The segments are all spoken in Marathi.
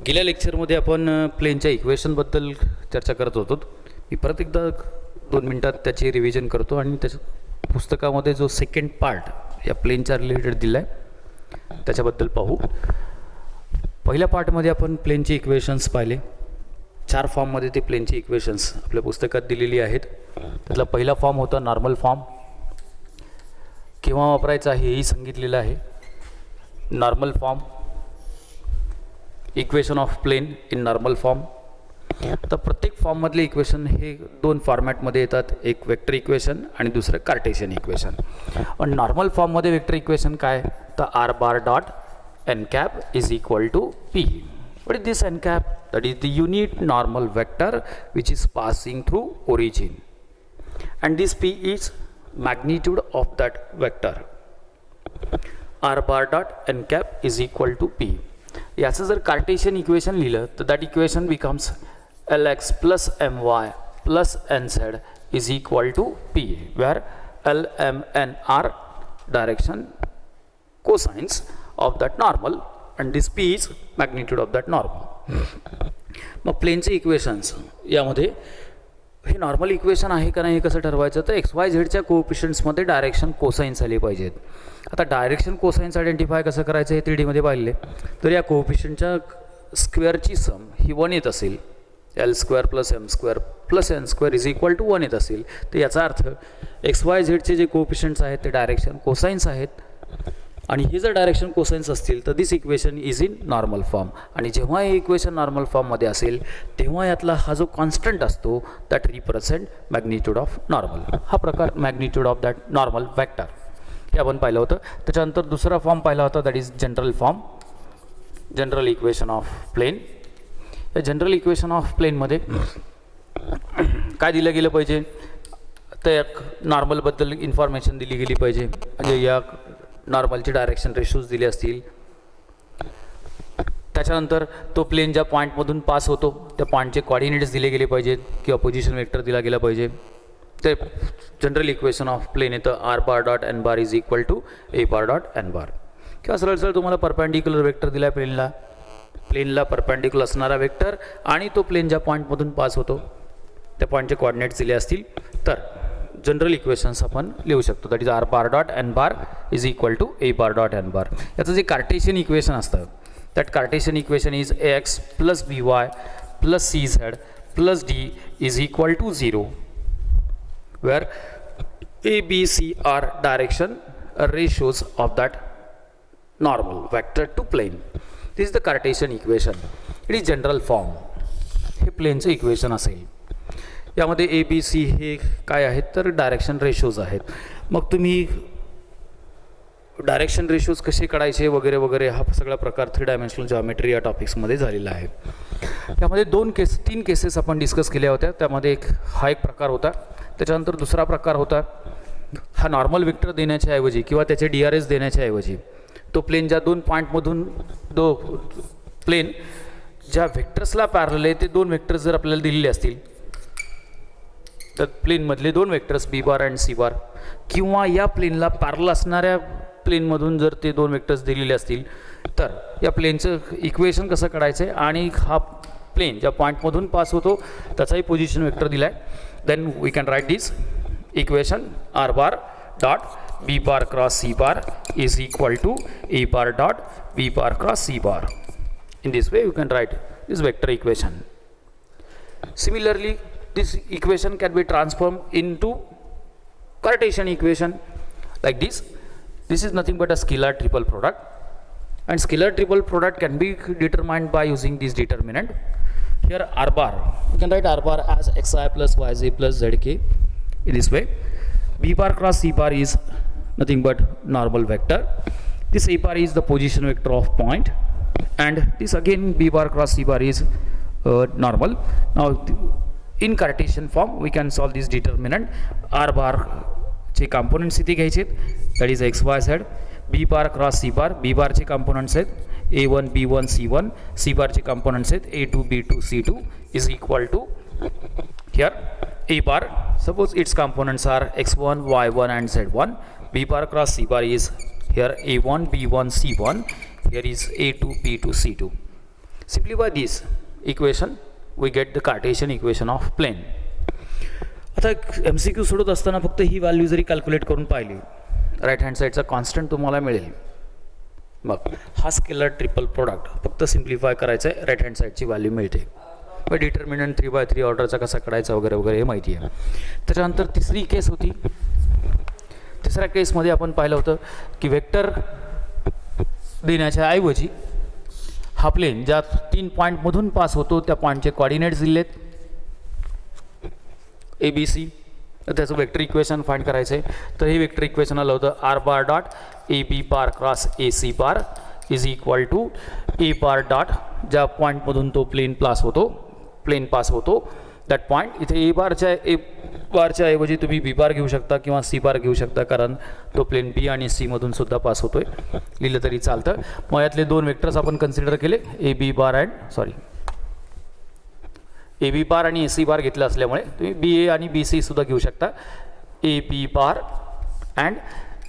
गेल्या लेक्चरमध्ये आपण प्लेनच्या इक्वेशनबद्दल चर्चा करत होतो. मी परत एकदा 2 मिनटात त्याची रिव्हिजन करतो आणि त्याच्या पुस्तकामध्ये जो सेकंड पार्ट या प्लेनच्या रिलेटेड दिला आहे त्याच्याबद्दल पाहू. पहिल्या पार्टमध्ये आपण प्लेनचे इक्वेशन्स पाहिले. 4 फॉर्ममध्ये ते प्लेनचे इक्वेशन्स आपल्या पुस्तकात दिलेली आहेत. त्यातला पहिला फॉर्म होता नॉर्मल फॉर्म. केव्हा वापरायचा आहे हेही सांगितलेलं आहे. Normal form, equation of plane in normal form. तर प्रत्येक फॉर्ममधले इक्वेशन हे 2 फॉर्मॅटमध्ये येतात. एक वेक्टर इक्वेशन आणि दुसरं कार्टेशियन इक्वेशन. पण नॉर्मल फॉर्ममध्ये वेक्टर इक्वेशन काय, तर r bar dot n cap is equal to p. What is this n cap? That is the unit normal vector which is passing through origin, and this p is magnitude of that vector. R bar dot n cap is equal to p. याचं जर कार्टेशियन इक्वेशन लिहिलं तर that equation becomes lx plus my plus nz is equal to p, where l, m, n are direction cosines of that normal and this p is magnitude of that normal. मग प्लेनचे इक्वेशन्स यामध्ये हे नॉर्मल इक्वेशन आहे का नाही हे कसं ठरवायचं, तर एक्स वाय झेडच्या कोएफिशियंट्समध्ये डायरेक्शन कोसाइन्स आले पाहिजेत. आता डायरेक्शन कोसाइन्स आयडेंटिफाय कसं करायचं हे 3D मध्ये पाहिले. तर या कोएफिशियंटच्या स्क्वेअरची सम ही 1 येत असेल, l square plus m square plus n square is equal to 1 येत असेल, तर याचा अर्थ एक्स वाय झेडचे जे कोएफिशियंट्स आहेत ते डायरेक्शन कोसाइन्स आहेत. आणि हे जर डायरेक्शन कोसाइन्स असतील तर this equation is in normal form. आणि जेव्हा हे इक्वेशन नॉर्मल फॉर्ममध्ये असेल तेव्हा यातला हा जो कॉन्स्टंट असतो that represent magnitude of normal. हा प्रकार magnitude of that normal vector हे आपण पाहिलं होतं. त्याच्यानंतर दुसरा फॉर्म पाहिला होता that is general form, general equation of plane. या जनरल इक्वेशन ऑफ प्लेनमध्ये काय दिलं गेलं पाहिजे, तर नॉर्मलबद्दल इन्फॉर्मेशन दिली गेली पाहिजे. म्हणजे या नॉर्मलचे डायरेक्शन रेशोज दिले असतील. त्याच्यानंतर तो प्लेन ज्या पॉईंटमधून पास होतो त्या पॉईंटचे कॉर्डिनेट्स दिले गेले पाहिजेत किंवा पोझिशन वेक्टर दिला गेला पाहिजे. ते जनरल इक्वेशन ऑफ प्लेन येतं r bar dot n bar is equal to a bar dot n bar. किंवा सरळ सरळ तुम्हाला परपॅन्डिक्युलर वेक्टर दिला आहे प्लेनला परपॅन्डिक्युलर असणारा वेक्टर आणि तो प्लेन ज्या पॉईंटमधून पास होतो त्या पॉईंटचे कॉर्डिनेट्स दिले असतील तर जनरल इक्वेशन्स आपण लिहू शकतो. That is r bar dot n bar is equal to a bar dot n bar. याचं जे कार्टेशियन इक्वेशन असतं that cartesian equation is a x plus b y plus c z plus d is equal to 0, where a b c are direction ratios of that normal vector to plane. This is the Cartesian equation. It is general form. हे प्लेनचं इक्वेशन असेल. यामध्ये ए बी सी हे काय आहेत तर डायरेक्शन रेशोज आहेत. मग तुम्ही डायरेक्शन रेशोज कसे काढायचे वगैरे वगैरे हा सगळा प्रकार 3 डायमेन्शनल जॉमेट्री या टॉपिक्समध्ये झालेला आहे. त्यामध्ये 3 केसेस आपण डिस्कस केल्या होत्या. त्यामध्ये हा एक प्रकार होता. त्याच्यानंतर दुसरा प्रकार होता हा नॉर्मल वेक्टर देण्याच्या ऐवजी किंवा त्याचे DRS देण्याच्या ऐवजी तो प्लेन ज्या 2 पॉईंटमधून प्लेन ज्या व्हेक्टर्सला पॅरलल आहे ते 2 वेक्टर्स जर आपल्याला दिलेले असतील तर प्लेनमधले 2 vectors b bar and c bar किंवा या प्लेनला पॅरलल असणाऱ्या प्लेनमधून जर ते 2 वेक्टर्स दिलेले असतील तर या प्लेनचं इक्वेशन कसं काढायचं आहे आणि हा प्लेन ज्या पॉईंटमधून पास होतो त्याचाही पोझिशन वेक्टर दिला आहे. Then we can write this equation r bar dot b bar cross c bar is equal to a bar dot b bar cross c bar. In this way you can write this vector equation. Similarly, this equation can be transformed into Cartesian equation like this. This is nothing but a scalar triple product, and scalar triple product can be determined by using this determinant. Here r bar, you can write r bar as xi plus yz plus zk in this way. B bar cross c bar is nothing but normal vector. This a bar is the position vector of point, and this again b bar cross c bar is normal. Now in Cartesian form we can solve this determinant. R bar चे components इथे घ्यायचे, that is x y z. b bar cross c bar, b bar चे components आहेत a1 b1 c1, c bar चे components आहेत a2 b2 c2 is equal to here a bar, suppose its components are x1 y1 and z1. b bar cross c bar is here a1 b1 c1, here is a2 b2 c2. Simplify this equation we get the Cartesian equation of plane. आता MCQ सोडत असताना फक्त ही व्हॅल्यू जरी कॅल्क्युलेट करून पाहिली, राईट हँड साईडचा कॉन्स्टंट तुम्हाला मिळेल. मग हा स्केलर ट्रिपल प्रोडक्ट फक्त सिम्प्लिफाय करायचं आहे, राईट हँड साईडची व्हॅल्यू मिळते. मग डिटर्मिनंट 3/3 ऑर्डरचा कसा काढायचा वगैरे वगैरे हे माहिती आहे. त्याच्यानंतर तिसरी केस होती. तिसऱ्या केसमध्ये आपण पाहिलं होतं की वेक्टर देण्याच्या ऐवजी हा प्लेन ज्या 3 पॉईंटमधून पास होतो त्या पॉईंटचे कोऑर्डिनेट्स दिलेत ABC, त्याचं वेक्टर इक्वेशन फाइंड करायचं आहे. तर हे वेक्टर इक्वेशन आलं होतं R bar dot AB bar cross AC bar is equal to A bar dot ज्या पॉईंटमधून तो प्लेन पास होतो दॅट पॉईंट. इथे A बारच्या ऐवजी तुम्ही B बार घेऊ शकता किंवा C बार घेऊ शकता, कारण तो प्लेन B आणि C मधून सुद्धा पास होतोय, लिहिलं तरी चालतं. मग यातले दोन वेक्टर्स आपण कन्सिडर केले, AB बार आणि AC बार घेतलं असल्यामुळे तुम्ही BA आणि BC सुद्धा घेऊ शकता, AB bar and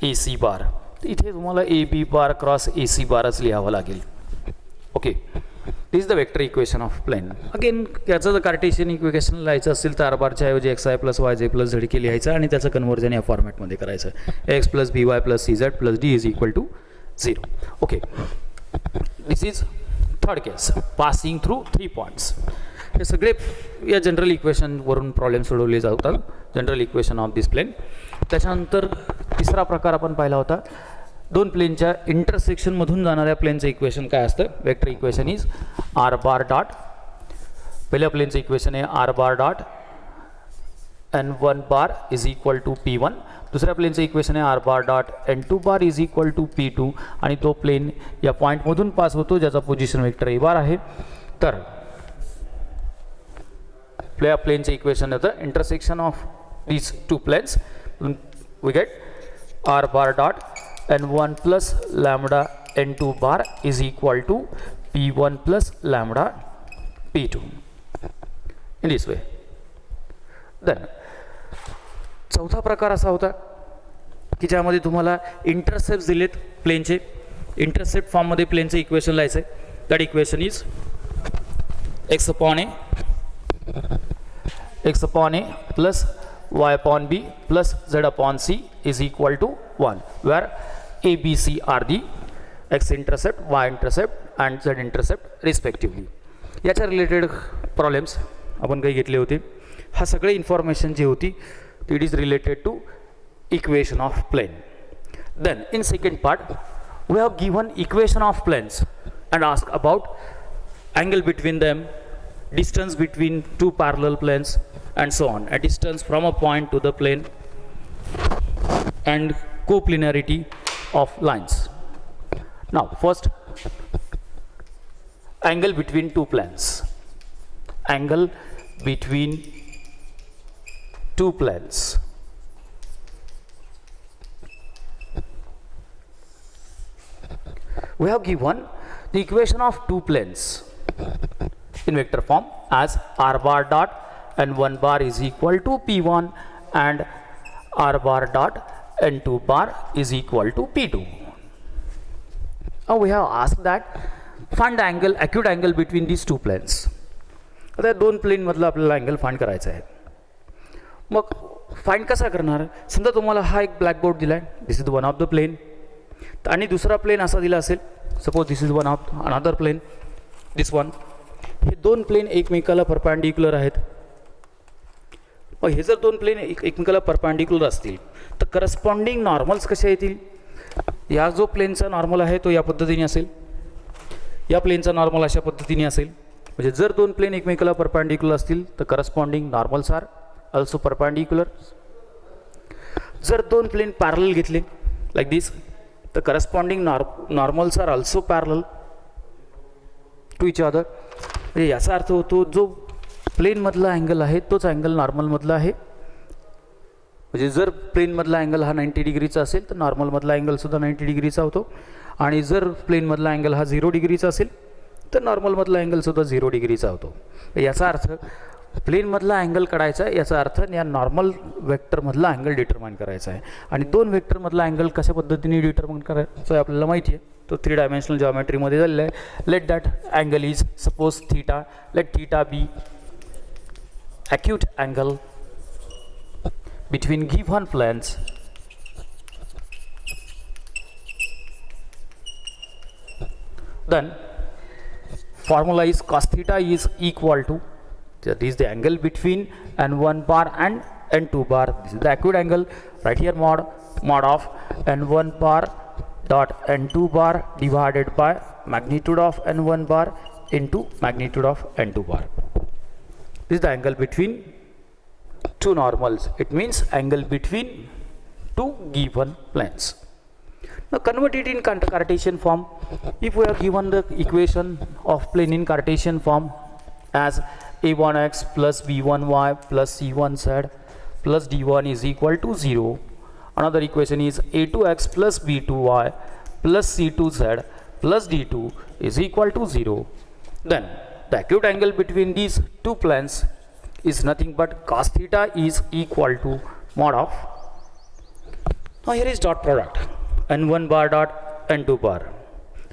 AC bar. इथे तुम्हाला AB बार क्रॉस AC बारच लिहावं लागेल. Okay, this is the vector equation of plane. Again याचं जर कार्टेशियन इक्वेशन लिहायचं असेल तर R बारच्या ऐवजी XI plus YJ plus ZK लिहायचं आणि त्याचं कन्व्हर्जन या फॉर्मॅटमध्ये करायचं, X plus BY plus CZ plus D is equal to 0. Okay, this is third case, passing through 3 points. हे सगळे या जनरल इक्वेशनवरून प्रॉब्लेम सोडवले जातात, general equation of this plane. त्याच्यानंतर तिसरा प्रकार आपण पाहिला होता, दोन प्लेनच्या इंटरसेक्शनमधून जाणाऱ्या प्लेनचं इक्वेशन काय असतं. Vector equation is R bar dot, पहिल्या प्लेनचं इक्वेशन आहे R bar dot N1 bar is equal to P1. दुसऱ्या प्लेनचं इक्वेशन आहे R bar dot N2 bar is equal to P2 आणि तो प्लेन या पॉईंटमधून पास होतो ज्याचा पोझिशन वेक्टर A बार आहे. तर आपल्या प्लेनचे इक्वेशन होतं intersection of these two planes, we get R bar dot N1 plus lambda N2 bar is equal to P1 plus lambda P2 in this way. देन चौथा प्रकार असा होता की ज्यामध्ये तुम्हाला इंटरसेप्ट दिलेत प्लेनचे, इंटरसेप्ट फॉर्ममध्ये प्लेनचे इक्वेशन लिहायचं आहे. That equation is x upon a plus y upon b plus z upon c is equal to 1, where a, b, c are the x intercept, y intercept and z intercept respectively. याच्या रिलेटेड प्रॉब्लेम्स आपण काही घेतले होते. हा सगळे इन्फॉर्मेशन जी होती it is related to equation of plane. Then in second part we have given equation of planes and ask about angle between them, distance between two parallel planes and so on, a distance from a point to the plane and coplanarity of lines. Now first, angle between two planes, angle between two planes. We have given the equation of two planes in vector form as R bar dot N1 bar is equal to P1 and R bar dot N2 bar is equal to P2. Now we have asked that find the angle, acute angle between these two planes. आता दोन प्लेन मधला आपल्याला अँगल फाइंड करायचा आहे. मग फाइंड कसा करणार. समजा तुम्हाला हा एक ब्लॅकबोर्ड दिला आहे, this is one of the plane, आणि दुसरा प्लेन असा दिला असेल, suppose this is one of another plane, this one. हे दोन प्लेन एकमेकाला परपेंडिक्युलर आहेत. मग हे जर दोन प्लेन एकमेकाला परपेंडिक्युलर असतील तर करस्पॉन्डिंग नॉर्मल्स कसे येतील. या जो प्लेनचा नॉर्मल आहे तो या पद्धतीने असेल, या प्लेनचा नॉर्मल अशा पद्धतीने असेल. म्हणजे जर दोन प्लेन एकमेकाला परपेंडिक्युलर असतील तर corresponding normals are also perpendicular. जर दोन प्लेन पॅरलल घेतले लाईक दिस तर corresponding normals are also parallel to each other. म्हणजे याचा अर्थ होतो जो प्लेनमधला अँगल आहे तोच अँगल नॉर्मलमधला आहे. म्हणजे जर प्लेनमधला अँगल हा 90 डिग्रीचा असेल तर नॉर्मलमधला अँगलसुद्धा 90 डिग्रीचा होतो, आणि जर प्लेनमधला अँगल हा 0 डिग्रीचा असेल तर नॉर्मलमधला अँगलसुद्धा 0 डिग्रीचा होतो. याचा अर्थ प्लेनमधला अँगल काढायचा, याचा अर्थ या नॉर्मल वेक्टरमधला अँगल डिटरमाइन करायचा आहे. आणि दोन वेक्टरमधला अँगल कशा पद्धतीने डिटरमाइन करायचा आहे आपल्याला माहिती आहे. तो 3 डायमेन्शनल जॉमेट्रीमध्ये झालेला आहे. Let that angle is suppose theta, let theta be acute angle between given planes then formula is cos theta is equal to, that is the angle between n1 bar and n2 bar. This is the acute angle. Right here mod of n1 bar dot n2 bar divided by magnitude of n1 bar into magnitude of n2 bar. This is the angle between two normals. It means angle between two given planes. Now convert it in Cartesian form. If we are given the equation of plane in Cartesian form as a1x plus b1y plus c1z plus d1 is equal to 0. Another equation is a2x plus b2y plus c2z plus d2 is equal to 0. Then the acute angle between these two planes is nothing but cos theta is equal to mod of, now here is dot product n1 bar dot n2 bar.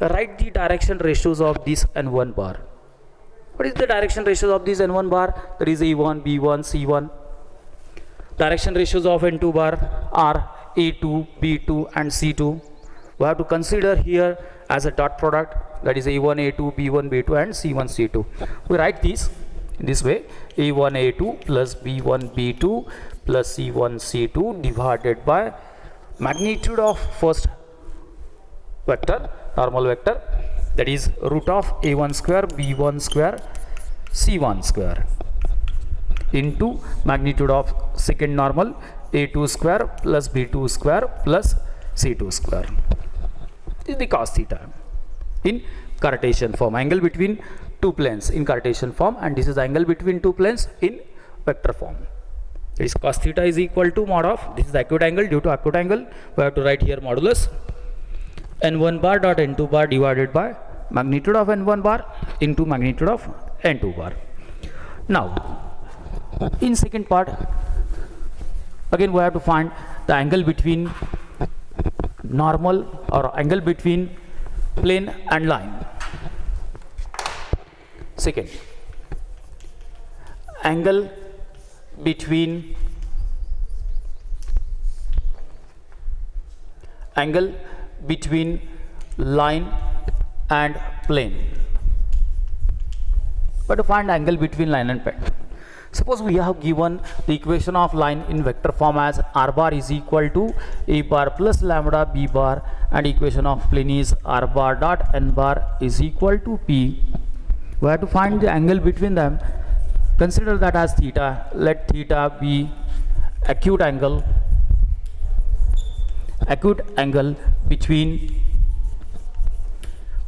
Write the direction ratios of this n1 bar. What is the direction ratios of this n1 bar? That is a1, b1, c1. Direction ratios of n2 bar are a2, b2 and c2. We have to consider here as a dot product, that is a1, a2, b1, b2 and c1, c2. We write this in this way: a1, a2 plus b1, b2 plus c1, c2 divided by magnitude of first vector, normal vector, that is root of a1 square, b1 square, c1 square into magnitude of second normal, a2 square plus b2 square plus c2 square. This is the cos theta in Cartesian form, angle between two planes in Cartesian form, and this is the angle between two planes in vector form. This cos theta is equal to mod of, this is the acute angle. Due to acute angle, we have to write here modulus n1 bar dot n2 bar divided by magnitude of n1 bar into magnitude of n2 bar. Now in second part, again we have to find the angle between normal or angle between plane and line. Second, angle between line and plane. But to find angle between line and plane, suppose we have given the equation of line in vector form as r bar is equal to a bar plus lambda b bar, and equation of plane is r bar dot n bar is equal to p. We have to find the angle between them. Consider that as theta. Let theta be acute angle between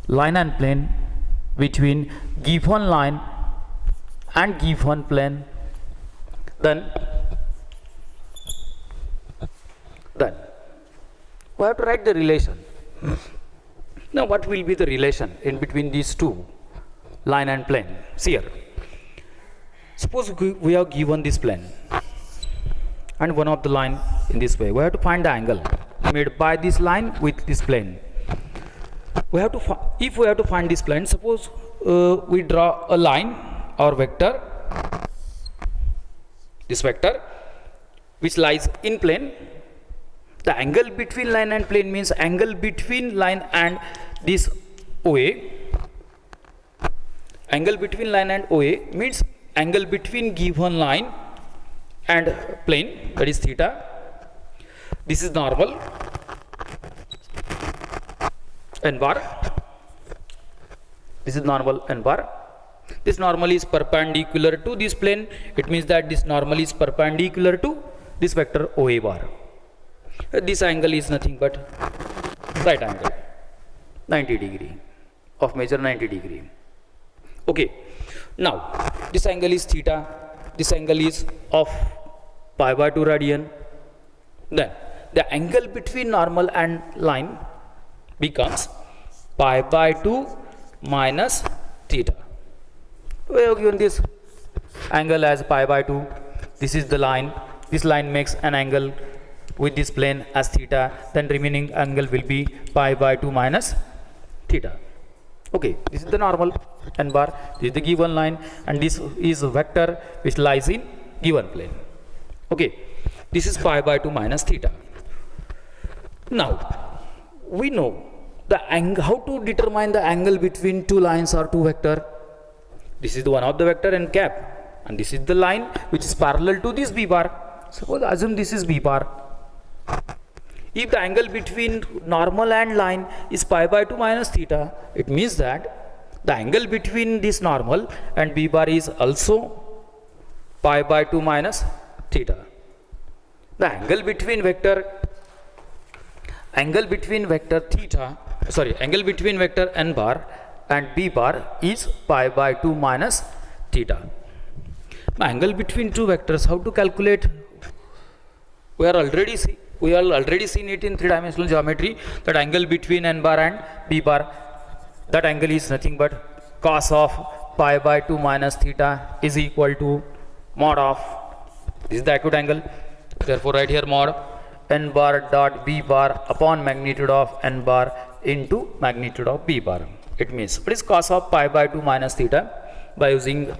line and plane, between given line and given plane. Then we have to write the relation. Now what will be the relation in between these two, line and plane? See here, suppose we have given this plane and one of the line in this way. We have to find the angle made by this line with this plane. We have to if we have to find this plane, suppose we draw a line or vector, this vector which lies in plane. The angle between line and plane means angle between line and this OA. Angle between line and OA means angle between given line and plane, that is theta. This is normal n bar. This is normal n bar. This normal is perpendicular to this plane. It means that this normal is perpendicular to this vector OA bar. This angle is nothing but right angle, 90 degree, of measure 90 degree. Okay, now this angle is theta, this angle is of pi by 2 radian. Then the angle between normal and line becomes pi by 2 minus theta. We have given this angle as pi by 2. This is the line. This line makes an angle with this plane as theta. Then remaining angle will be pi by 2 minus theta. Okay, this is the normal n bar, this is the given line, and this is a vector which lies in given plane. Okay, this is pi by 2 minus theta. Now we know the angle, how to determine the angle between two lines or two vector. This is the one of the vector n cap, and this is the line which is parallel to this b bar. Suppose assume this is b bar. If the angle between normal and line is pi by 2 minus theta, it means that the angle between this normal and b bar is also pi by 2 minus theta. The angle between vector n bar and b bar is pi by 2 minus theta. Now, angle between two vectors, how to calculate? We are already seen it in three-dimensional geometry, that angle between n bar and b bar, that angle is nothing but cos of pi by 2 minus theta is equal to mod of, this is the acute angle, therefore write here mod n bar dot b bar upon magnitude of n bar into magnitude of b bar. It means what is cos of pi by 2 minus theta? By using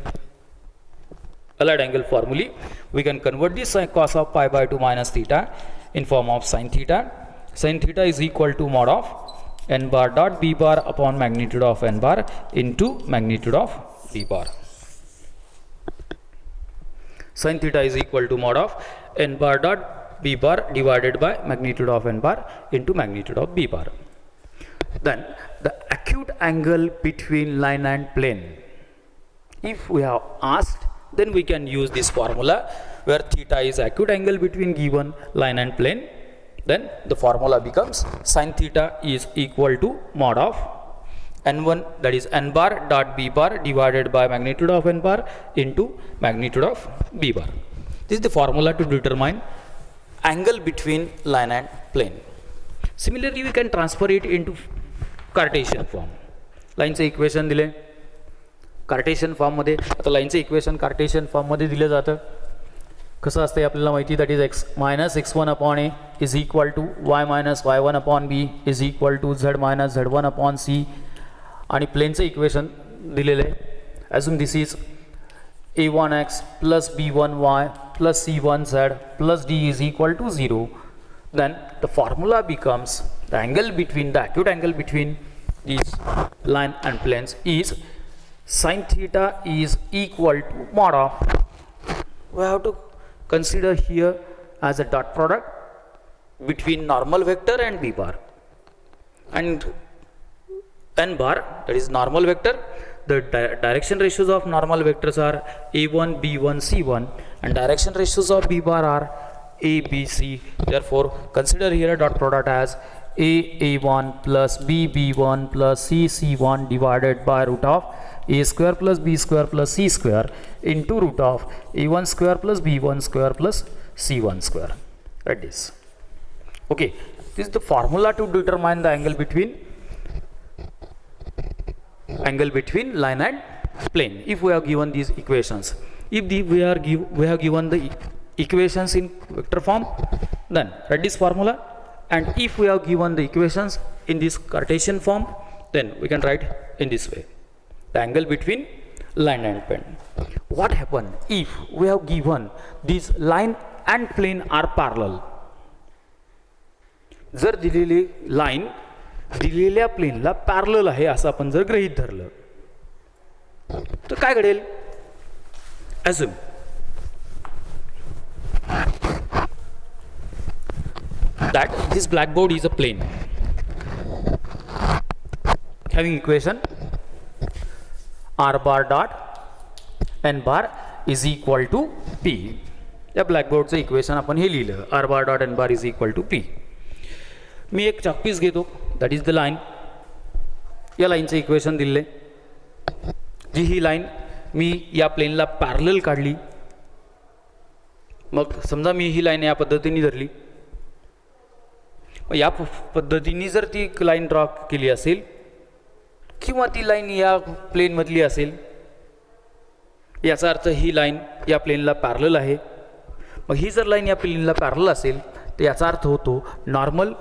allied angle formulae, we can convert this cos of pi by 2 minus theta in form of sin theta. Sin theta is equal to mod of n bar dot b bar upon magnitude of n bar into magnitude of b bar. Sin theta is equal to mod of n bar dot b bar divided by magnitude of n bar into magnitude of b bar. Then the acute angle between line and plane, if we have asked, then we can use this formula where theta is acute angle between given line and plane. Then the formula becomes sin theta is equal to mod of n1, that is n bar dot b bar divided by magnitude of n bar into magnitude of b bar. This is the formula to determine angle between line and plane. Similarly, we can transfer it into Cartesian form. लाईनचे इक्वेशन दिले कार्टेशियन फॉर्ममध्ये. आता लाईनचे इक्वेशन कार्टेशियन फॉर्ममध्ये दिलं जातं. कसं असतं आपल्याला माहिती, that is x minus x1 upon a is equal to y minus y1 upon b is equal to z minus z1 upon c. आणि प्लेनचं इक्वेशन दिलेलं आहे. Assume this is a1x plus b1y plus c1z plus d is equal to 0. Then the formula becomes the angle between, the acute angle between these line and planes is sin theta is equal to mod of, we have to consider here as a dot product between normal vector and b bar, and n bar, that is normal vector. The direction ratios of normal vectors are a1 b1 c1 and direction ratios of b bar are a b c. Therefore consider here a dot product as a1 plus b b1 plus c c1 divided by root of a square plus b square plus c square into root of a1 square plus b1 square plus c1 square. That is okay. This is the formula to determine the angle between line and plane. If we have given these equations, if we have given the equations in vector form, then write this formula. And if we have given the equations in this Cartesian form, then we can write in this way, the angle between line and plane. What happens if we have given this line and plane are parallel? जर दिलेली लाइन दिलेल्या प्लेनला पॅरलल आहे असं आपण जर गृहीत धरलं तर काय घडेल? Assume that this blackboard is a plane having equation r bar dot n bar is equal to p. या ब्लॅकबोर्डचं इक्वेशन आपण हे लिहिलं, r bar dot n bar is equal to p. मी एक चॉकपीस घेतो, दॅट इज द लाईन. या लाईनचं इक्वेशन दिले, जी ही लाईन मी या प्लेनला पॅरलल काढली. मग समजा मी ही लाईन या पद्धतीने धरली, या पद्धतीने जर ती लाईन ड्रॉ केली असेल किंवा ती लाईन या प्लेनमधली असेल, याचा अर्थ ही लाईन या प्लेनला पॅरलल आहे. मग ही जर लाईन या प्लेनला पॅरलल असेल तर याचा अर्थ होतो normal,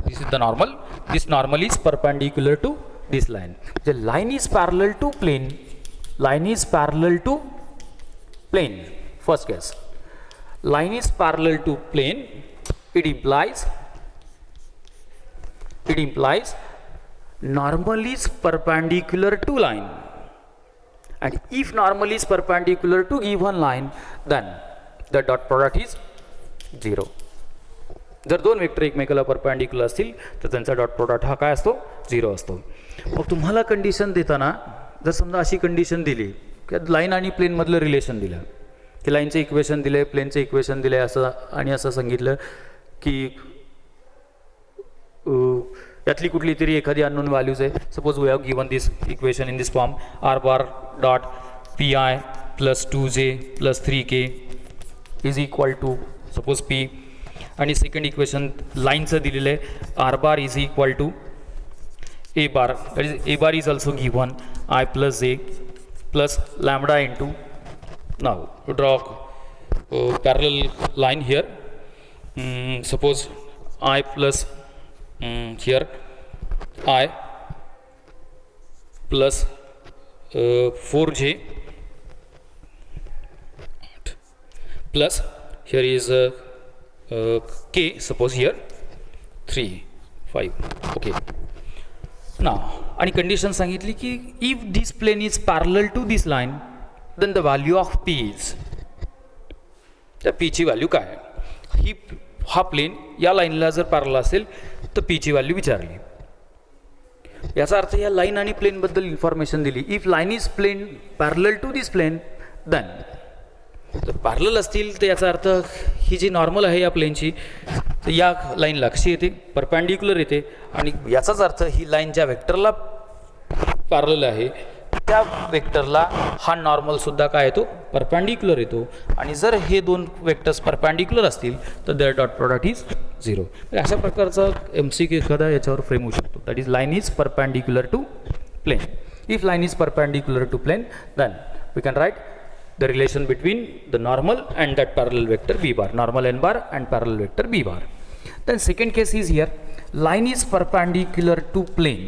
this is the normal, this normal is perpendicular to this line. The line is parallel to plane. Line is parallel to plane. First case. Line is parallel to plane. It implies normal is perpendicular to line. And if normal is perpendicular to given line, then the dot product is 0. जर दोन वेक्टर एकमेकाला परपेंडिक्युलर असतील तर त्यांचा डॉट प्रोडक्ट हा काय असतो 0 असतो. मग तुम्हाला कंडिशन देताना जर समजा अशी कंडिशन दिली की लाईन आणि प्लेनमधलं रिलेशन दिलं की लाईनचं इक्वेशन दिलं आहे प्लेनचं इक्वेशन दिलं आहे असं आणि असं सांगितलं की यातली कुठली तरी एखादी अननोन व्हॅल्यूज आहे. Suppose we have given this equation in this form r bar dot p i plus 2j plus 3k is equal to suppose p. आणि सेकंड इक्वेशन लाईनचं दिलेलं आहे r bar is equal to a bar that is a bar is also given i plus j plus lambda into. Now draw parallel line here suppose i plus here I plus 4j plus here is k, suppose here 3 5. okay. now आणि कंडिशन सांगितली की if this plane is parallel to this line then the value of p is, त्या p ची व्हॅल्यू काय आहे. ही हा प्लेन या लाईनला जर पॅरलल असेल तर पी ची व्हॅल्यू विचारली. याचा अर्थ या लाईन आणि प्लेनबद्दल इन्फॉर्मेशन दिली. If line is plane parallel to this plane then जर पॅरलल असतील तर याचा अर्थ ही जी नॉर्मल आहे या प्लेनची तर या लाईनला कशी येते परपेंडिक्युलर येते. आणि याचाच अर्थ ही लाईन ज्या वेक्टरला पॅरलल आहे त्या वेक्टरला हा नॉर्मल सुद्धा काय येतो परपेंडिक्युलर येतो. आणि जर हे दोन वेक्टर्स परपेंडिक्युलर असतील तर देअर डॉट प्रोडक्ट इज 0. अशा प्रकारचा MCQ एखादा याच्यावर फ्रेम होऊ शकतो. That is line is perpendicular to plane. If line is perpendicular to plane then we can write the relation between the normal and that parallel vector b bar, normal n bar and parallel vector b bar. Then second case is here line is perpendicular to plane.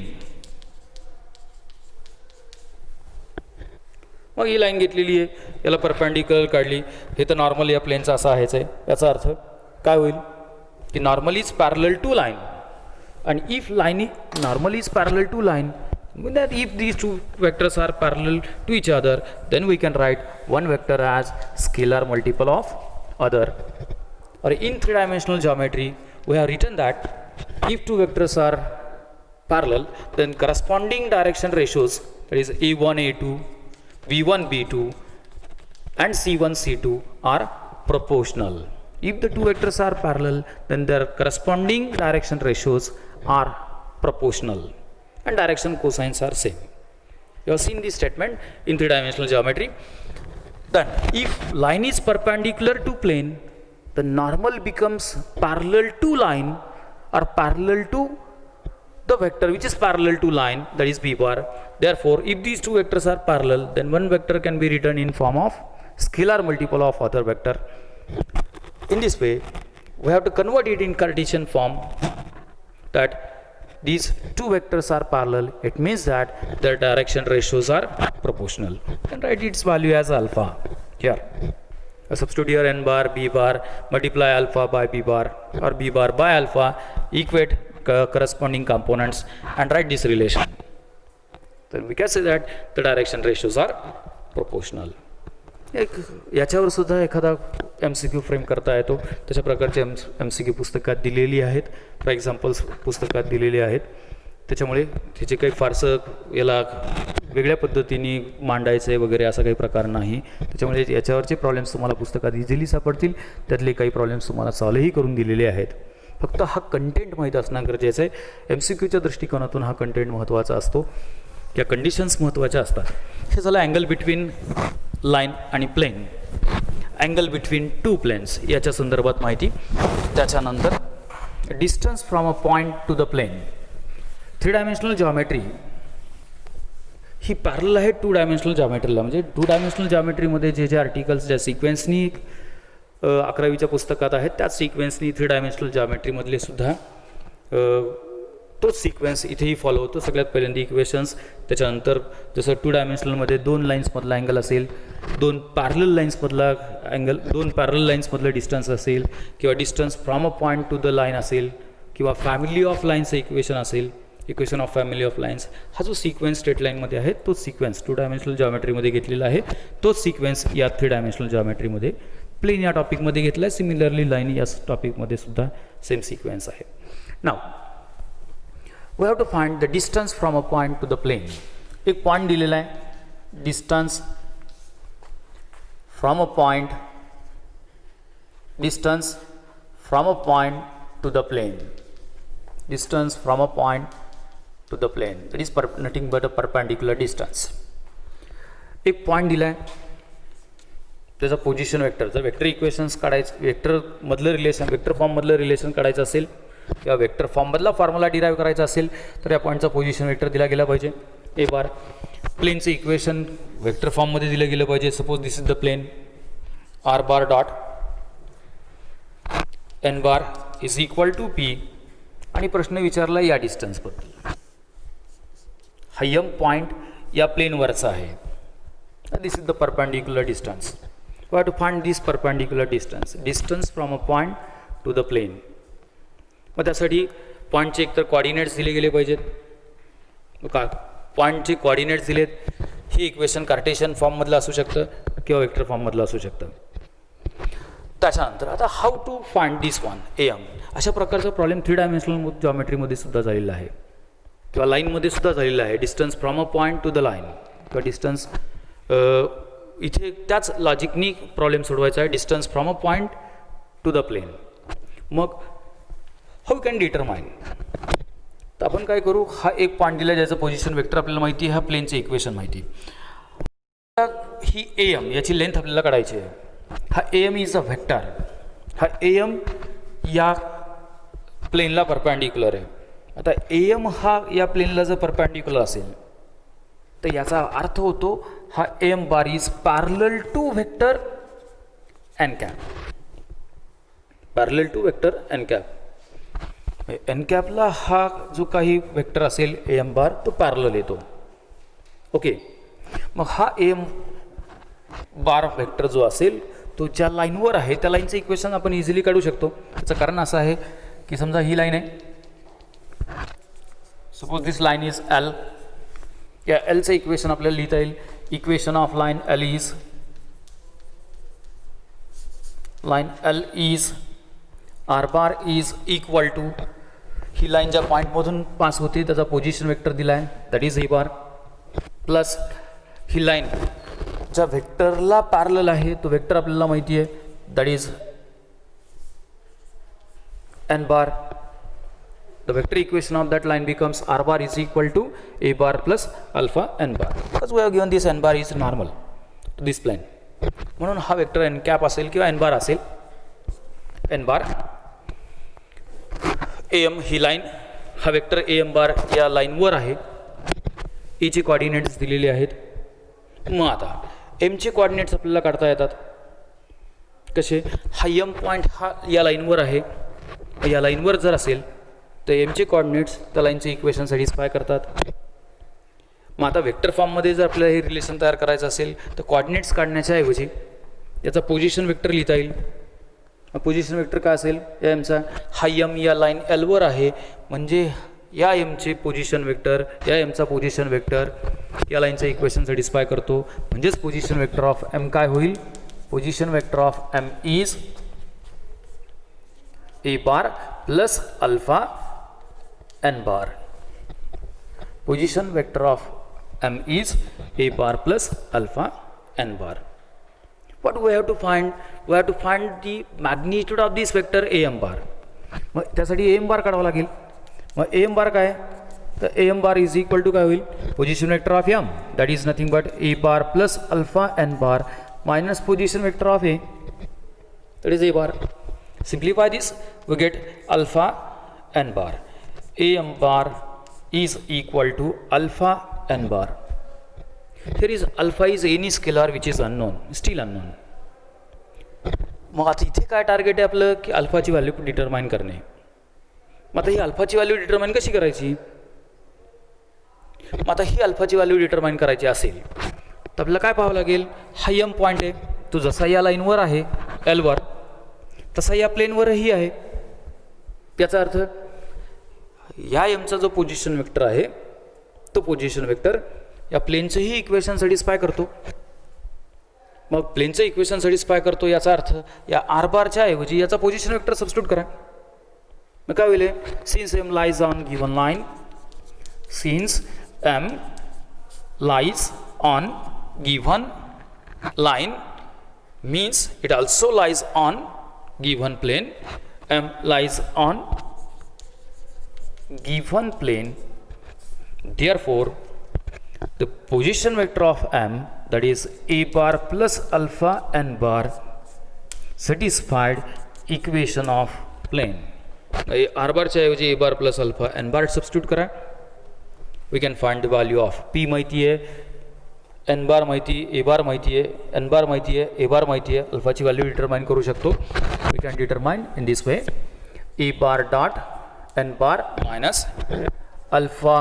मग ही लाईन घेतलेली आहे याला परपेंडिक्युलर काढली हे तर नॉर्मल या प्लेनचा असा आहेच आहे. याचा अर्थ काय होईल की normal is parallel to line. आणि if line normal is parallel to line that if these two vectors are parallel to each other then we can write one vector as scalar multiple of other. Or in three-dimensional geometry we have written that if two vectors are parallel then corresponding direction ratios, that is a1 a2 v1 b2 and c1 c2 are proportional. If the two vectors are parallel then their corresponding direction ratios are proportional and direction cosines are same. You have seen this statement in three-dimensional geometry. Then if line is perpendicular to plane the normal becomes parallel to line or parallel to the vector which is parallel to line, that is b bar. Therefore if these two vectors are parallel then one vector can be written in form of scalar multiple of other vector. In this way we have to convert it in Cartesian form that these two vectors are parallel. It means that their direction ratios are proportional. And write its value as alpha here. Substitute here n bar b bar, multiply alpha by b bar or b bar by alpha, equate corresponding components and write this relation. Then we can say that the direction ratios are proportional. एक याच्यावर सुद्धा एखादा MCQ फ्रेम करता येतो. तशा प्रकारचे MCQ पुस्तकात दिलेली आहेत, फॉर एक्झाम्पल्स पुस्तकात दिलेले आहेत. त्याच्यामुळे त्याचे काही फारसं याला वेगळ्या पद्धतीने मांडायचं आहे वगैरे असा काही प्रकार नाही. त्याच्यामुळे याच्यावरचे प्रॉब्लेम्स तुम्हाला पुस्तकात इझिली सापडतील. त्यातले काही प्रॉब्लेम्स तुम्हाला सॉल्वही करून दिलेले आहेत. फक्त हा कंटेंट माहीत असणं गरजेचं आहे. MCQच्या दृष्टिकोनातून हा कंटेंट महत्त्वाचा असतो, या कंडिशन्स महत्त्वाच्या असतात. हे झालं अँगल बिटवीन लाईन आणि plane, angle between two planes याच्या संदर्भात माहिती. त्याच्यानंतर distance from a point to the plane. Three dimensional geometry ही पॅरलल आहे टू डायमेन्शनल जॉमेट्रीला. म्हणजे टू डायमेन्शनल जॉमेट्रीमध्ये जे जे आर्टिकल्स ज्या सिक्वेन्सनी 11वीच्या पुस्तकात आहेत त्याच सिक्वेन्सनी थ्री डायमेन्शनल जॉमेट्रीमधले सुद्धा तोच सिक्वेन्स इथेही फॉलो होतो. सगळ्यात पहिल्यांदा इक्वेशन्स, त्याच्यानंतर जसं 2 डायमेन्शनलमध्ये 2 लाईन्समधला अँगल असेल, 2 पॅरलल लाईन्समधला अँगल, 2 पॅरलल लाईन्समधलं डिस्टन्स असेल, किंवा distance from a point to the line असेल, किंवा फॅमिली ऑफ लाईन्सचं इक्वेशन असेल, equation of family of lines. हा जो सिक्वेन्स स्ट्रेट लाईनमध्ये आहे तोच सिक्वेन्स 2 डायमेन्शनल जॉमेट्रीमध्ये घेतलेला आहे. तोच सिक्वेन्स या 3 डायमेन्शनल जॉमेट्रीमध्ये प्लेन या टॉपिकमध्ये घेतला आहे. सिमिलरली लाईन या टॉपिकमध्ये सुद्धा सेम सिक्वेन्स आहे. नाव we have to find the distance from a point to the plane. एक पॉइंट दिलेला आहे, distance from a point to the plane, distance from a point to the plane, that is nothing but a perpendicular distance. एक पॉइंट दिला आहे, त्याचा पोझिशन वेक्टर, जर वेक्टर इक्वेशन्स काढायचं, वेक्टर मधलं रिलेशन, वेक्टर फॉर्म मधलं रिलेशन काढायचं असेल किंवा वेक्टर फॉर्ममधला फॉर्म्युला डिराईव्ह करायचा असेल तर या पॉईंटचा पोझिशन वेक्टर दिला गेला पाहिजे. ए बार प्लेनचं इक्वेशन वेक्टर फॉर्ममध्ये दिलं गेलं पाहिजे. Suppose this is the plane, r bar dot n bar is equal to p, आणि प्रश्न विचारला या डिस्टन्सबद्दल. हा यम पॉईंट या प्लेनवरचा आहे. This is the perpendicular distance. We have to find this perpendicular distance from a point to the plane. मग त्यासाठी पॉईंटचे एकतर कॉर्डिनेट्स दिले गेले पाहिजेत. का पॉईंटचे कॉर्डिनेट्स दिलेत, हे इक्वेशन कार्टेशियन फॉर्ममधलं असू शकतं किंवा वेक्टर फॉर्ममधलं असू शकतं. त्याच्यानंतर आता how to find this one m, अशा प्रकारचा प्रॉब्लेम 3 डायमेन्शनल जॉमेट्रीमध्ये सुद्धा झालेला आहे किंवा लाईनमध्ये सुद्धा झालेला आहे. Distance from a point to the line किंवा डिस्टन्स, इथे त्याच लॉजिकनी प्रॉब्लेम सोडवायचा आहे. Distance from a point to the plane. मग हाऊ कॅन डिटरमाइन, तर आपण काय करू, हा एक पॉईंट दिला ज्याचं पोझिशन वेक्टर आपल्याला माहिती आहे, हा प्लेनचं इक्वेशन माहिती आहे. ही ए एम, याची लेंथ आपल्याला काढायची आहे. हा a m is a vector. हा ए एम या प्लेनला परपॅन्डिक्युलर आहे. आता ए एम हा या प्लेनला जर परपॅन्डिक्युलर असेल तर याचा अर्थ होतो हा a m bar is parallel to vector n cap, parallel to vector n cap. N कॅपला हा जो काही वेक्टर असेल ए एम बार तो पॅरलल येतो. ओके, मग हा ए एम बार वेक्टर जो असेल तो ज्या लाईनवर आहे त्या लाईनचं इक्वेशन आपण इझिली काढू शकतो. त्याचं कारण असं आहे की समजा ही लाईन आहे, suppose this line is l. या एलचं इक्वेशन आपल्याला लिहिता येईल. Equation of line l is r bar is equal to, ही लाईन ज्या पॉईंटमधून पास होते त्याचा पोझिशन वेक्टर दिला आहे, that is a bar, plus ही लाईन ज्या वेक्टरला पॅरलल आहे तो वेक्टर आपल्याला माहिती आहे, that is n bar. The vector equation of that line becomes r bar is equal to a bar plus alpha n bar. Because we have given this n bar is normal to this plane, म्हणून हा वेक्टर एन कॅप असेल किंवा एन बार असेल. एन बार ए एम, ही लाईन, हा वेक्टर ए एम बार या लाईनवर आहे. ईचे कॉर्डिनेट्स दिलेले आहेत. मग आता एमचे कॉर्डिनेट्स आपल्याला काढता येतात कसे, हा एम पॉईंट हा या लाईनवर आहे. या लाईनवर जर असेल तर एमचे कॉर्डिनेट्स त्या लाईनचे इक्वेशन सॅटिस्फाय करतात. मग आता वेक्टर फॉर्ममध्ये जर आपल्याला हे रिलेशन तयार करायचं असेल तर कॉर्डिनेट्स काढण्याच्या ऐवजी त्याचा पोझिशन वेक्टर लिहिता येईल. पोझिशन वेक्टर काय असेल या एमचा, हा एम या लाईन एलवर आहे म्हणजे या एमचे पोझिशन वेक्टर, या एमचा पोझिशन वेक्टर या लाईनचं इक्वेशन सॅटिस्फाय करतो. म्हणजेच पोझिशन वेक्टर ऑफ एम काय होईल, position vector of m is a bar plus alpha n bar. Position vector of m is a bar plus alpha n bar. What we have to find? We have to find the magnitude of this vector a m bar. मग त्यासाठी a m bar काढावं लागेल. मग a m bar काय, तर a m bar is equal to काय होईल, position vector of m, that is nothing but a bar plus alpha n bar minus position vector of a, that is a bar. Simplify this, we get alpha n bar. a m bar is equal to alpha n bar. Here is alpha is any scalar which is unknown, still unknown. मग आता इथे काय टार्गेट आहे आपलं की अल्फाची व्हॅल्यू डिटरमाइन करणे. मग आता ही अल्फाची व्हॅल्यू डिटरमाइन कशी करायची? मग आता ही अल्फाची व्हॅल्यू डिटरमाइन करायची असेल तर आपल्याला काय पाहावं लागेल? हा एम पॉईंट आहे, तो जसा या लाईनवर आहे एलवर तसा या प्लेनवरही आहे. याचा अर्थ या एमचा जो पोझिशन वेक्टर आहे तो पोझिशन वेक्टर या प्लेनचंही इक्वेशन सॅटिस्फाय करतो. मग प्लेनचं इक्वेशन सॅटिस्फाय करतो याचा अर्थ या आर बारच्या ऐवजी याचा पोझिशन वेक्टर सबस्टिट्यूट करा. मग काय होईल? Since m lies on given line, since m lies on given line means it also lies on given plane. M lies on given plane, therefore the position vector of M, that is a bar plus alpha n bar, satisfied equation of plane. R bar च्या ऐवजी a bar plus alpha n bar substitute करा. We can find the value of P माहिती आहे, एन बार माहिती, ए बार माहिती आहे, एन बार माहिती आहे, ए बार माहिती आहे. अल्फाची व्हॅल्यू डिटरमाइन करू शकतो. We can determine in this way. A bar dot n bar minus alpha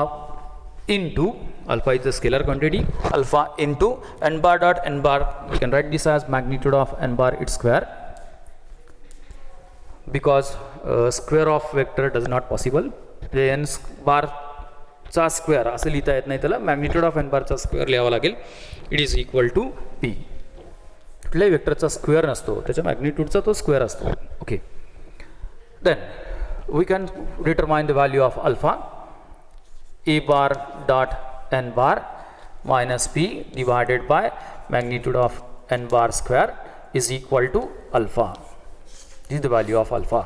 into, alpha is a scalar quantity, alpha into n bar dot n bar. We can write this as magnitude of n bar its square, because square of vector does not possible. N bar चा स्क्वेअर असं लिहिता येत नाही, त्याला मॅग्निट्यूड ऑफ एन बारचा स्क्वेअर लिहावा लागेल. It is equal to p. कुठल्याही वेक्टरचा स्क्वेअर नसतो, त्याच्या मॅग्निट्यूडचा तो स्क्वेअर असतो. Okay, then we can determine the value of alpha. A bar dot n bar minus p divided by magnitude of n bar square is equal to alpha. This is the value of alpha.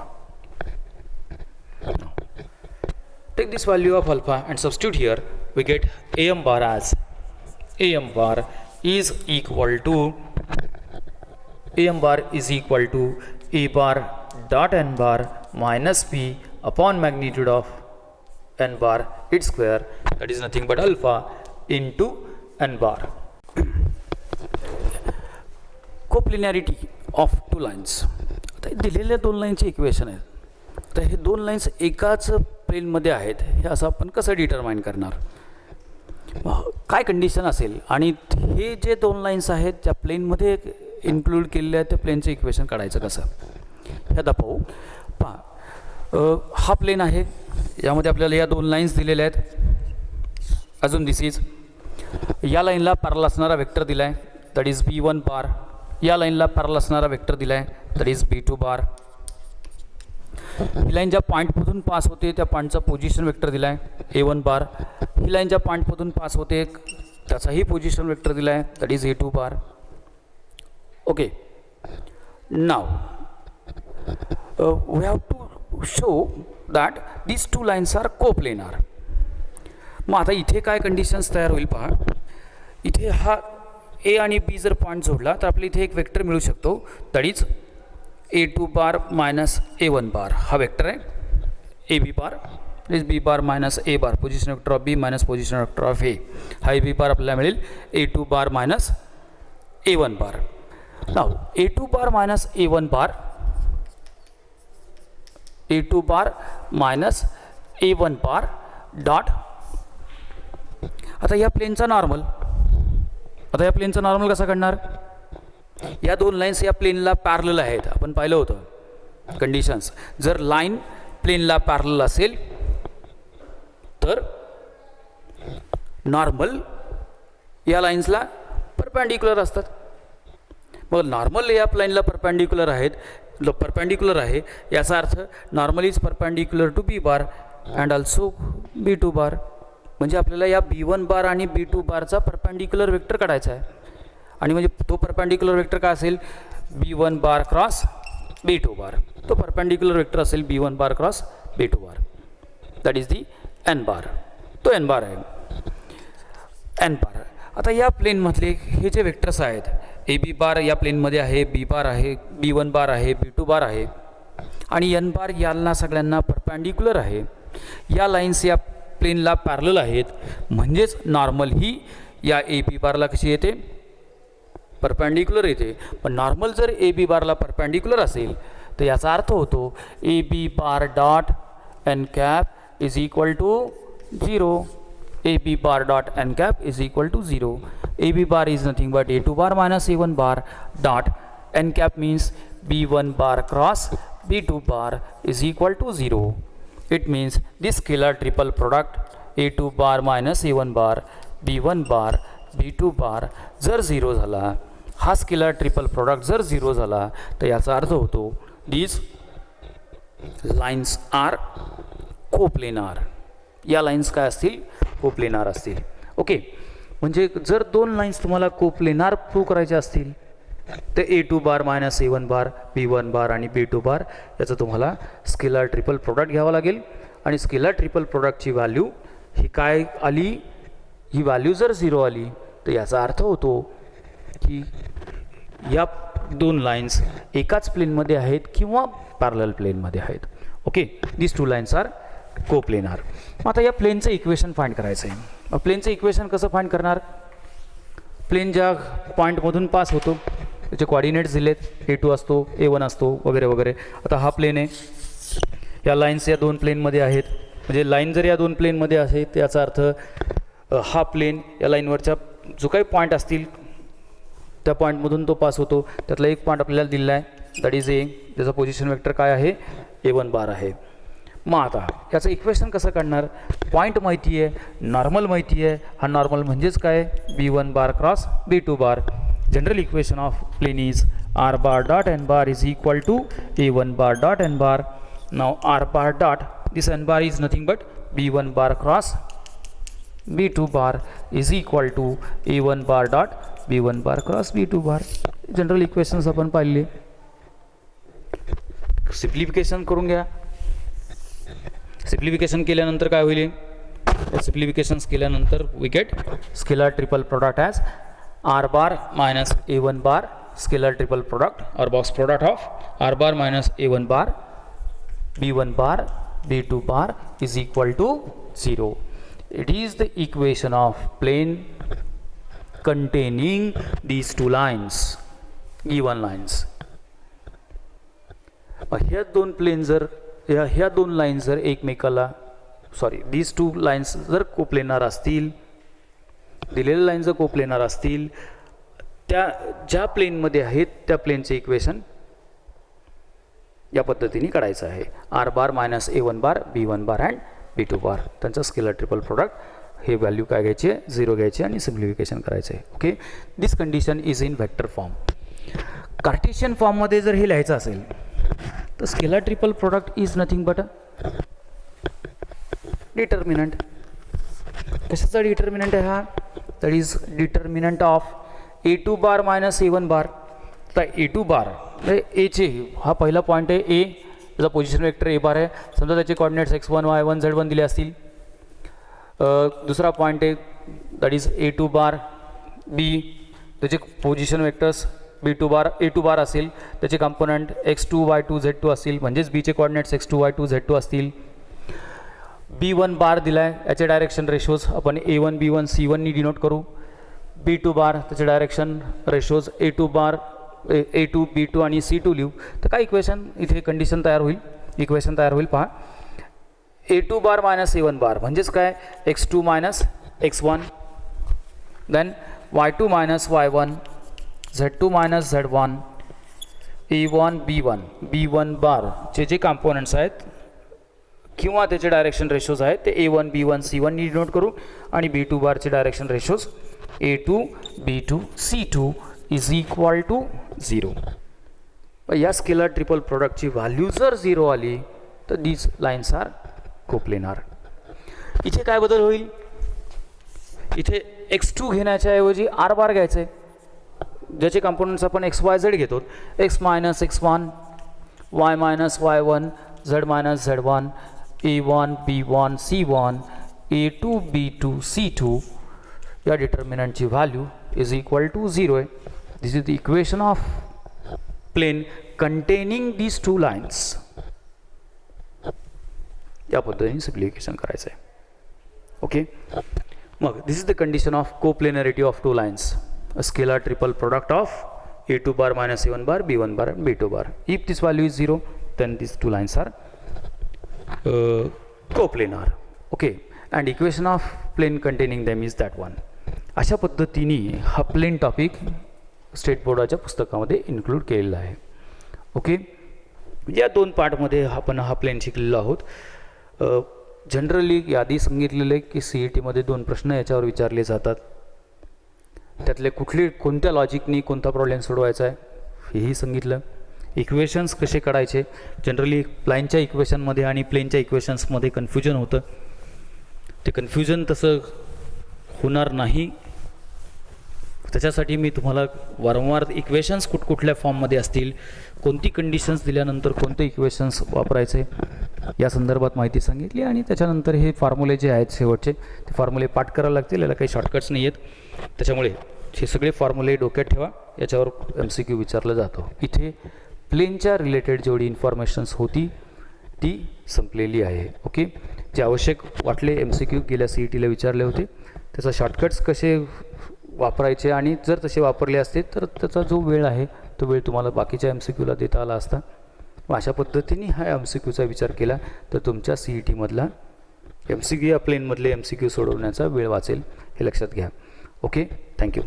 Take this value of alpha and substitute here. We get am bar as am bar is equal to a bar dot n bar minus p upon magnitude of n bar its square, that is nothing but alpha into n bar. Coplanarity of two lines. आता दिलेल्या दोन लाईनचे इक्वेशन आहे. तर हे दोन लाईन्स एकाच प्लेनमध्ये आहेत, हे असं आपण कसं डिटरमाइन करणार? काय कंडिशन असेल आणि हे जे दोन लाईन्स आहेत त्या प्लेनमध्ये इन्क्लूड केलेले आहेत, त्या प्लेनचं इक्वेशन काढायचं कसं हे आता पाहू. हा प्लेन आहे, यामध्ये आपल्याला या दोन लाईन्स दिलेल्या आहेत. अजून दिस इज या लाईनला पॅरलल असणारा वेक्टर दिला आहे, दॅट इज b1 बार. या लाईनला पॅरलल असणारा वेक्टर दिला आहे, that is b2 bar. He line ज्या पॉईंटमधून पास होते त्या पॉईंटचा पोझिशन वेक्टर दिला आहे a1 बार. ही लाईन ज्या पॉईंटमधून पास होते त्याचाही पोझिशन वेक्टर दिला आहे, that is a2 bar. Okay, now we have to show that these two lines are coplanar. मग आता इथे काय कंडिशन्स तयार होईल पहा. इथे हा ए आणि बी जर पॉईंट जोडला तर आपल्या इथे एक वेक्टर मिळू शकतो, that is a2 bar minus a1 bar. हा वेक्टर आहे a b bar, is b bar minus a bar, position vector of b minus position vector of a. हा ए बी बार आपल्याला मिळेल a2 bar minus a1 bar. नाव a2 bar minus a1 bar, a2 bar minus a1 bar dot. आता या प्लेनचा नॉर्मल, आता या प्लेनचा नॉर्मल कसा काढणार? या दोन लाईन्स या प्लेनला पॅरलल आहेत, आपण पाहिलं होतं कंडिशन्स. जर लाईन प्लेनला पॅरलल असेल तर नॉर्मल या लाईन्सला परपॅन्डिक्युलर असतात. मग नॉर्मल या लाईनला परपॅन्डिक्युलर आहेत, परपॅन्डिक्युलर आहे, याचा अर्थ normal is perpendicular to b bar and also b2 bar. म्हणजे आपल्याला या b1 बार आणि b2 बारचा परपॅन्डिक्युलर वेक्टर काढायचा आहे. आणि म्हणजे तो परपॅन्डिक्युलर वेक्टर काय असेल? b1 बार क्रॉस b2 बार. तो परपॅन्डिक्युलर वेक्टर असेल b1 bar cross b2 bar, that is the n बार. तो n बार आहे, n बार. आता या प्लेनमधले हे जे वेक्टर्स आहेत, ए बी बार या प्लेनमध्ये आहे, बी बार आहे, b1 बार आहे, b2 बार आहे आणि n बार यांना सगळ्यांना परपॅन्डिक्युलर आहे. या लाईन्स या प्लेनला पॅरलल आहेत, म्हणजेच नॉर्मल ही या ए बी बारला कशी येते? परपॅन्डिक्युलर येते. पण नॉर्मल जर ए बी बारला परपॅन्डिक्युलर असेल तर याचा अर्थ होतो a b bar dot n cap is equal to 0. ab bar dot n cap is equal to 0. ab bar is nothing but a2 bar minus a1 bar dot n cap means b1 bar cross b2 bar is equal to 0. It means this scalar triple product a2 bar minus a1 bar b1 bar b2 bar जर 0 झाला, हा स्केलर ट्रिपल प्रोडक्ट जर 0 झाला तर याचा अर्थ होतो these lines are कोप्लेनार. या लाईन्स काय असतील? कोप्लेनार असतील. ओके, म्हणजे जर दोन लाईन्स तुम्हाला कोप्लेनार प्रूव्ह करायच्या असतील तर a2 bar minus a1 bar b1 बार आणि b2 बार याचं तुम्हाला स्केलर ट्रिपल प्रोडक्ट घ्यावं लागेल. आणि स्केलर ट्रिपल प्रोडक्टची व्हॅल्यू ही काय आली? ही व्हॅल्यू जर 0 आली तर याचा अर्थ होतो की या दोन लाईन्स एकाच प्लेनमध्ये आहेत किंवा पॅरलल प्लेनमध्ये आहेत. Okay, this to lines are coplanar. मग आता या प्लेनचं इक्वेशन फाइंड करायचं आहे. प्लेनचं इक्वेशन कसं फाइंड करणार? प्लेन ज्या पॉईंटमधून पास होतो त्याचे कोऑर्डिनेट्स दिलेत, a2 असतो, a1 असतो वगैरे वगैरे. आता हा प्लेन आहे, या लाईन्स या दोन प्लेनमध्ये आहेत. म्हणजे लाईन जर या दोन प्लेनमध्ये आहेत याचा अर्थ हा प्लेन या लाईनवरच्या जो काही पॉईंट असतील त्या पॉईंटमधून तो पास होतो. त्यातला एक पॉईंट आपल्याला दिलेला आहे, दॅट इज ए. त्याचा पोझिशन वेक्टर काय आहे? a1 बार आहे. मग आता याचं इक्वेशन कसं काढणार? पॉईंट माहिती आहे, नॉर्मल माहिती आहे. हा नॉर्मल म्हणजेच काय? b1 bar cross b2 bar. General equation of plane is r bar dot n bar is equal to a1 bar dot n bar. Now r bar dot this n bar is nothing but b1 bar cross b2 bar is equal to a1 bar dot b1 bar cross b2 bar. General equations आपण पाहिले. सिम्प्लिफिकेशन करून घ्या. सिम्प्लिफिकेशन केल्यानंतर काय होईल? सिम्प्लिफिकेशन्स केल्यानंतर we get scalar triple product as r bar minus a1 bar scalar triple product or box product of r bar minus a1 bar b1 bar b2 bar is equal to 0. It is the equation of plane containing these two lines, given lines. ह्या दोन प्लेन जर ह्या दोन लाईन्स जर एकमेकाला these two lines जर कोप्लेनार असतील, दिलेल्या लाईन जर कोप्लेनार असतील, त्या ज्या प्लेनमध्ये आहेत त्या प्लेनचे इक्वेशन या पद्धतीने काढायचं आहे. r bar minus a1 bar b1 bar and b2 बार. त्यांचं स्केलर ट्रिपल प्रोडक्ट हे व्हॅल्यू काय घ्यायचे? 0 घ्यायचे आणि सिम्प्लिफिकेशन करायचं आहे. Okay, this condition is in vector form. Cartesian फॉर्ममध्ये जर हे लिहायचं असेल तर scalar triple product is nothing but determinant. कशाचा डिटर्मिनंट आहे हा? That is determinant of a2 bar minus a1 बार. तर a2 बार म्हणजे एचे हा पहिला पॉईंट आहे ए, त्याचा पोझिशन वेक्टर ए बार आहे. समजा त्याचे कोऑर्डिनेट्स x1 y1 z1 दिले असतील. दुसरा पॉईंट आहे दॅट इज a2 बार बी, त्याचे पोझिशन वेक्टर्स b2 बार a2 बार असेल, त्याचे कंपोनंट x2 y2 z2 असतील, म्हणजेच बीचे कोऑर्डिनेट्स x2 y2 z2 असतील. b1 बार दिला आहे, याचे डायरेक्शन रेशोज आपण a1 b1 c1 नी डिनोट करू. b2 बार त्याचे डायरेक्शन रेशोज a2 बार a2 b2 आणि c2 लिहू. तर काय इक्वेशन इथे कंडिशन तयार होईल? इक्वेशन तयार होईल पहा. a2 बार मायनस a1 बार म्हणजेच काय? x2 minus x1, then y2 minus y1, z2 minus z1, a1 b1 b1 बारचे जे कॉम्पोनंट्स आहेत किंवा त्याचे डायरेक्शन रेशोज आहेत ते a1 b1 c1 नी डिनोट करू. आणि b2 बारचे direction ratios a2 b2 c2 is equal to 0. या स्केलर ट्रिपल प्रोडक्टची व्हॅल्यू जर 0 आली तर दीज लाईन्स आर कोप्लेनार. इथे काय बदल होईल? इथे x2 घेण्याच्या ऐवजी r बार घ्यायचं आहे, ज्याचे कंपोनंट्स आपण x y z घेतो. x minus x1, y minus y1, z minus z1, a1 b1 c1, a2 b2 c2. या डिटर्मिनंटची व्हॅल्यू इज इक्वल टू 0 आहे. This is the equation of plane containing these two lines. या पद्धतीने सिम्प्लिफिकेशन करायचं आहे. ओके, मग this is the condition of coplanarity of two lines. A scalar triple product of a2 bar minus a1 bar b1 bar b2 bar. If this value is 0, then these two lines are coplanar. Okay, and equation of plane containing them is that one. अशा पद्धतीने हा प्लेन टॉपिक स्टेट बोर्डाच्या पुस्तकामध्ये इन्क्लूड केलेला आहे. ओके, या 2 पार्टमध्ये आपण हा प्लेन शिकलेलो आहोत. जनरली यादी सांगितलेलं आहे की CET मध्ये 2 प्रश्न याच्यावर विचारले जातात. त्यातले कोणत्या लॉजिकनी कोणता प्रॉब्लेम सोडवायचा आहे हेही सांगितलं. इक्वेशन्स कसे काढायचे, जनरली लाईनच्या इक्वेशनमध्ये आणि प्लेनच्या इक्वेशन्समध्ये कन्फ्युजन होतं. ते कन्फ्युजन तसं होणार नाही त्याच्यासाठी मी तुम्हाला वारंवार इक्वेशन्स कुठल्या फॉर्ममध्ये असतील, कोणती कंडिशन्स दिल्यानंतर कोणते इक्वेशन्स वापरायचे या संदर्भात माहिती सांगितली. आणि त्याच्यानंतर हे फॉर्म्युले जे आहेत शेवटचे ते फॉर्म्युले पाठ करायला लागतील. याला काही शॉर्टकट्स नाही आहेत, त्याच्यामुळे हे सगळे फॉर्म्युले डोक्यात ठेवा. याच्यावर MCQ विचारलं जातं. इथे प्लेनच्या रिलेटेड जेवढी इन्फॉर्मेशन्स होती ती संपलेली आहे. ओके, जे आवश्यक वाटले MCQ गेल्या CETला विचारले होते त्याचा शॉर्टकट्स कसे वापरायचे आणि जर तसे वापरले असते तर त्याचा जो वेळ आहे तो वेळ तुम्हाला बाकीच्या MCQला देता आला असता. अशा पद्धतीने हा MCQचा विचार केला तर तुमच्या CET मधला MCQ या प्लेनमधले MCQ सोडवण्याचा वेळ वाचेल, हे लक्षात घ्या. Okay, thank you.